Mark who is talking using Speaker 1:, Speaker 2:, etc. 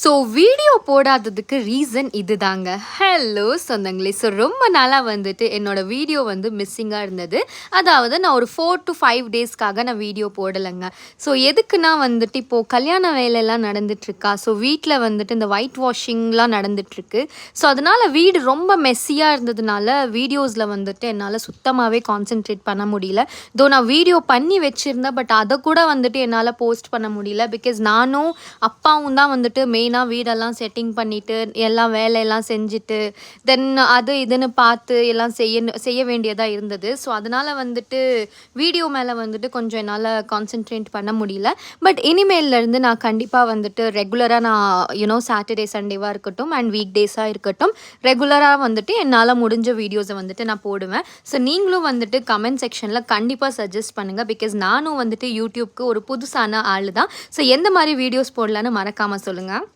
Speaker 1: So video போடாததுக்கு reason இதுதாங்க. Hello சொந்தங்களே! So ரொம்ப நாளாக வந்துட்டு என்னோட வீடியோ வந்து மிஸ்ஸிங்காக இருந்தது. அதாவது நான் ஒரு 4 to 5 டேஸ்க்காக நான் வீடியோ போடலைங்க. ஸோ எதுக்குன்னா வந்துட்டு இப்போது கல்யாண வேலையெல்லாம் நடந்துட்டுருக்கா. ஸோ வீட்டில் வந்துட்டு இந்த ஒயிட் வாஷிங்லாம் நடந்துட்டுருக்கு. ஸோ அதனால் வீடு ரொம்ப மெஸ்ஸியாக இருந்ததுனால வீடியோஸில் வந்துட்டு என்னால் சுத்தமாகவே கான்சென்ட்ரேட் பண்ண முடியல. தோ நான் வீடியோ பண்ணி வச்சுருந்தேன். பட் அதை கூட வந்துட்டு என்னால் போஸ்ட் பண்ண முடியல. பிகாஸ் நானும் அப்பாவும் தான் வந்துட்டு வீடெல்லாம் செட்டிங் பண்ணிட்டு எல்லாம் வேலையெல்லாம் செஞ்சுட்டு தென் அது இதுன்னு பார்த்து எல்லாம் செய்ய வேண்டியதாக இருந்தது. ஸோ அதனால் வந்துட்டு வீடியோ மேலே வந்துட்டு கொஞ்சம் என்னால் கான்சென்ட்ரேட் பண்ண முடியல. பட் இனிமேல்லேருந்து நான் கண்டிப்பாக வந்துட்டு ரெகுலராக நான் சாட்டர்டே சண்டேவாக இருக்கட்டும் அண்ட் வீக் டேஸாக இருக்கட்டும் ரெகுலராக வந்துட்டு என்னால் முடிஞ்ச வீடியோஸை வந்துட்டு நான் போடுவேன். ஸோ நீங்களும் வந்துட்டு கமெண்ட் செக்ஷனில் கண்டிப்பாக சஜஸ்ட் பண்ணுங்கள். பிகாஸ் நானும் வந்துட்டு யூடியூப்க்கு ஒரு புதுசான ஆள் தான். ஸோ எந்த மாதிரி வீடியோஸ் போடலான்னு மறக்காமல் சொல்லுங்கள்.